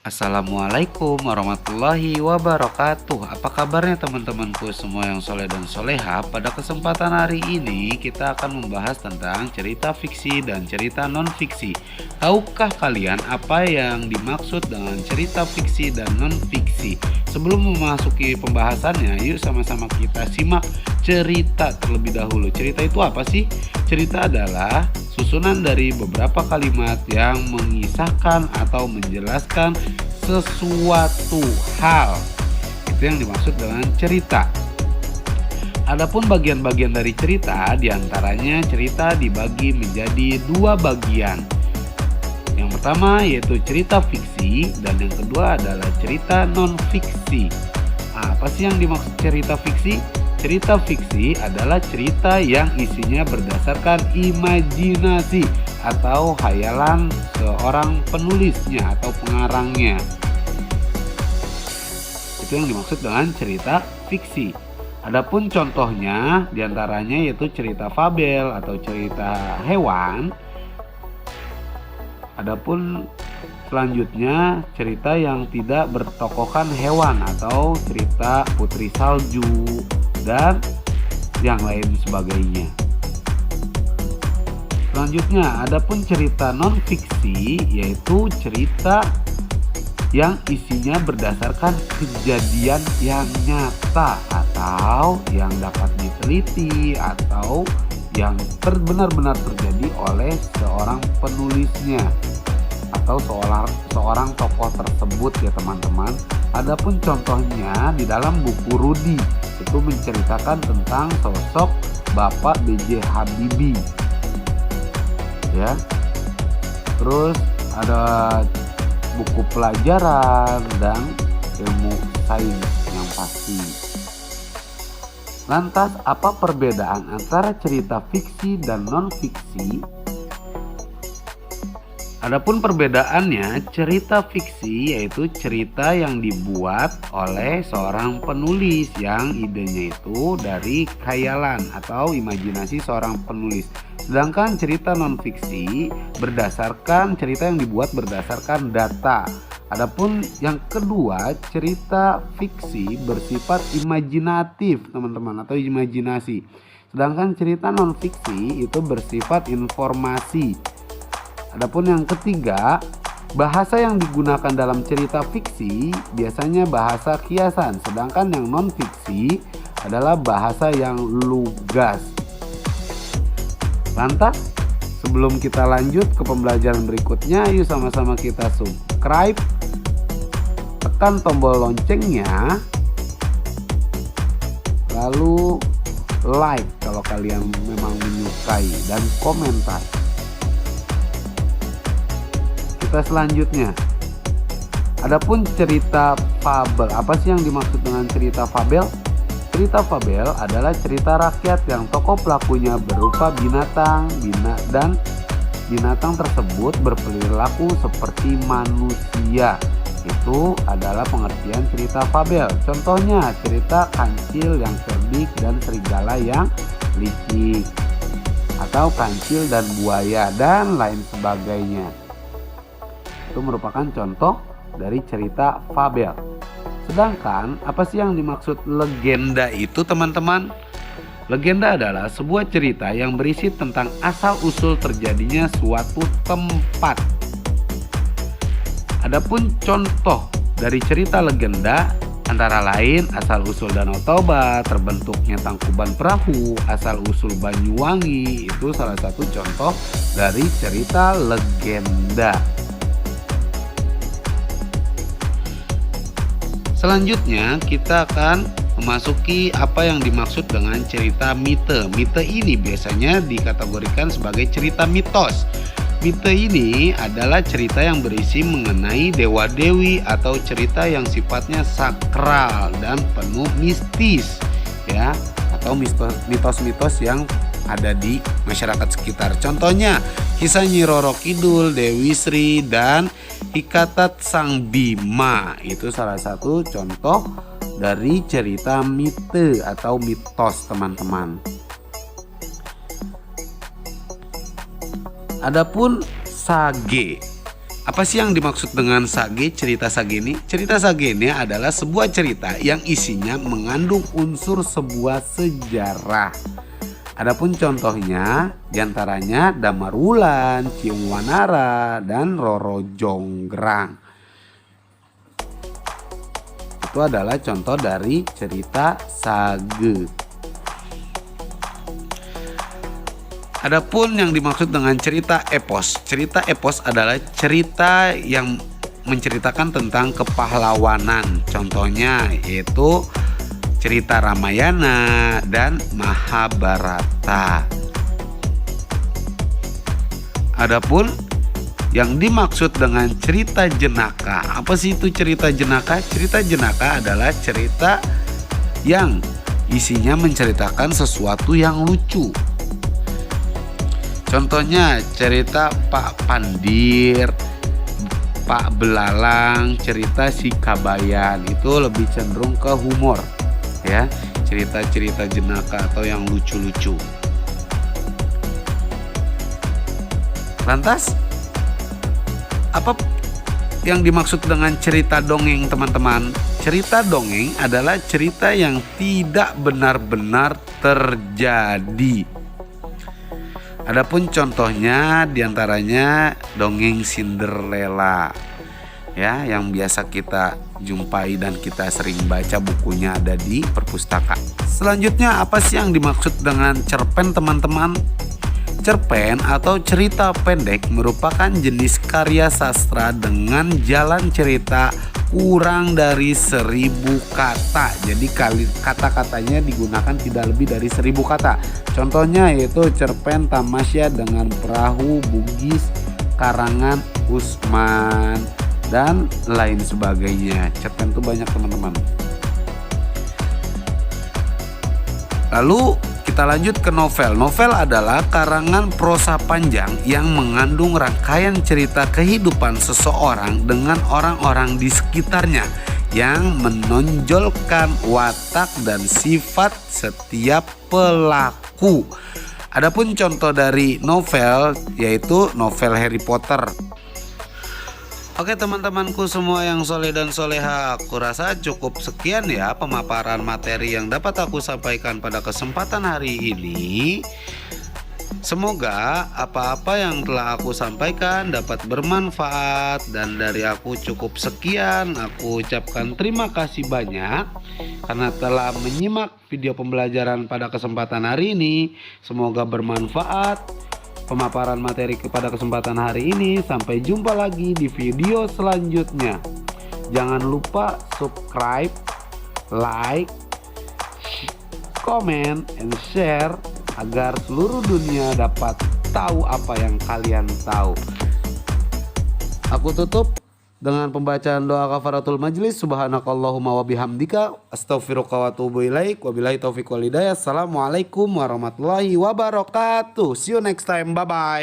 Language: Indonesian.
Assalamualaikum warahmatullahi wabarakatuh. Apa kabarnya teman-temanku semua yang soleh dan soleha? Pada kesempatan hari ini kita akan membahas tentang cerita fiksi dan cerita non-fiksi. Tahukah kalian apa yang dimaksud dengan cerita fiksi dan non-fiksi? Sebelum memasuki pembahasannya, yuk sama-sama kita simak cerita terlebih dahulu. Cerita itu apa sih? Cerita adalah susunan dari beberapa kalimat yang mengisahkan atau menjelaskan sesuatu hal. Itu yang dimaksud dengan cerita. Adapun bagian-bagian dari cerita, diantaranya cerita dibagi menjadi dua bagian. Yang pertama yaitu cerita fiksi dan yang kedua adalah cerita non-fiksi. Apa sih yang dimaksud cerita fiksi? Cerita fiksi adalah cerita yang isinya berdasarkan imajinasi atau khayalan seorang penulisnya atau pengarangnya. Itu yang dimaksud dengan cerita fiksi. Adapun contohnya diantaranya yaitu cerita fabel atau cerita hewan. Adapun selanjutnya cerita yang tidak bertokohkan hewan atau cerita putri salju dan yang lain sebagainya. Selanjutnya adapun cerita non fiksi yaitu cerita yang isinya berdasarkan kejadian yang nyata atau yang dapat diteliti atau yang benar-benar terjadi oleh seorang penulisnya atau seorang tokoh tersebut ya teman-teman. Adapun contohnya di dalam buku Rudi itu menceritakan tentang sosok Bapak B.J. Habibie ya. Terus ada buku pelajaran dan ilmu sains yang pasti. Lantas apa perbedaan antara cerita fiksi dan non-fiksi? Adapun perbedaannya, cerita fiksi yaitu cerita yang dibuat oleh seorang penulis yang idenya itu dari khayalan atau imajinasi seorang penulis. Sedangkan cerita non-fiksi berdasarkan cerita yang dibuat berdasarkan data. Adapun yang kedua, cerita fiksi bersifat imajinatif, teman-teman, atau imajinasi. Sedangkan cerita non-fiksi itu bersifat informasi. Adapun yang ketiga, bahasa yang digunakan dalam cerita fiksi biasanya bahasa kiasan, sedangkan yang non-fiksi adalah bahasa yang lugas. Lantas, sebelum kita lanjut ke pembelajaran berikutnya, yuk sama-sama kita subscribe, tekan tombol loncengnya, lalu like kalau kalian memang menyukai dan komentar. Kita selanjutnya, adapun cerita fabel. Apa sih yang dimaksud dengan cerita fabel? Cerita fabel adalah cerita rakyat yang tokoh pelakunya berupa binatang dan binatang tersebut berperilaku seperti manusia. Itu adalah pengertian cerita fabel. Contohnya cerita kancil yang cerdik dan serigala yang licik, atau kancil dan buaya dan lain sebagainya. Itu merupakan contoh dari cerita fabel. Sedangkan apa sih yang dimaksud legenda itu teman-teman? Legenda adalah sebuah cerita yang berisi tentang asal-usul terjadinya suatu tempat. Adapun contoh dari cerita legenda antara lain asal-usul Danau Toba, terbentuknya Tangkuban Perahu, asal-usul Banyuwangi, itu salah satu contoh dari cerita legenda. Selanjutnya kita akan memasuki apa yang dimaksud dengan cerita mite. Mite ini biasanya dikategorikan sebagai cerita mitos. Mite ini adalah cerita yang berisi mengenai dewa-dewi atau cerita yang sifatnya sakral dan penuh mistis ya, atau mitos-mitos yang ada di masyarakat sekitar. Contohnya kisah Nyi Roro Kidul, Dewi Sri dan Hikatat Sang Bima. Itu salah satu contoh dari cerita mite atau mitos, teman-teman. Adapun sage. Apa sih yang dimaksud dengan sage, cerita sage ini? Cerita sage ini adalah sebuah cerita yang isinya mengandung unsur sebuah sejarah. Adapun contohnya diantaranya Damar Wulan, Cium Wanara, dan Roro Jonggrang. Itu adalah contoh dari cerita sage. Adapun yang dimaksud dengan cerita epos. Cerita epos adalah cerita yang menceritakan tentang kepahlawanan. Contohnya yaitu cerita Ramayana dan Mahabharata. Adapun yang dimaksud dengan cerita jenaka. Apa sih itu cerita jenaka? Cerita jenaka adalah cerita yang isinya menceritakan sesuatu yang lucu. Contohnya cerita Pak Pandir, Pak Belalang, cerita si Kabayan, itu lebih cenderung ke humor ya, cerita-cerita jenaka atau yang lucu-lucu. Lantas apa yang dimaksud dengan cerita dongeng, teman-teman? Cerita dongeng adalah cerita yang tidak benar-benar terjadi. Adapun contohnya diantaranya dongeng Cinderella ya, yang biasa kita jumpai dan kita sering baca bukunya ada di perpustakaan. Selanjutnya apa sih yang dimaksud dengan cerpen, teman-teman? Cerpen atau cerita pendek merupakan jenis karya sastra dengan jalan cerita kurang dari 1000 kata. Jadi kata-katanya digunakan tidak lebih dari 1000 kata. Contohnya yaitu cerpen Tamasya dengan Perahu Bugis karangan Usman dan lain sebagainya. Cerpen itu banyak, teman-teman. Lalu kita lanjut ke novel. Novel adalah karangan prosa panjang yang mengandung rangkaian cerita kehidupan seseorang dengan orang-orang di sekitarnya yang menonjolkan watak dan sifat setiap pelaku. Adapun contoh dari novel yaitu novel Harry Potter. Oke teman-temanku semua yang soleh dan soleha, aku rasa cukup sekian ya pemaparan materi yang dapat aku sampaikan pada kesempatan hari ini. Semoga apa-apa yang telah aku sampaikan dapat bermanfaat, dan dari aku cukup sekian. Aku ucapkan terima kasih banyak karena telah menyimak video pembelajaran pada kesempatan hari ini. Semoga bermanfaat pemaparan materi kepada kesempatan hari ini. Sampai jumpa lagi di video selanjutnya. Jangan lupa subscribe, like, comment, and share agar seluruh dunia dapat tahu apa yang kalian tahu. Aku tutup dengan pembacaan doa kafaratul majlis. Subhanakallahumma wa bihamdika astaghfiruka wa atubu ilaik. Wabillahi taufiq wal hidayah. Assalamualaikum warahmatullahi wabarakatuh. See you next time. Bye bye.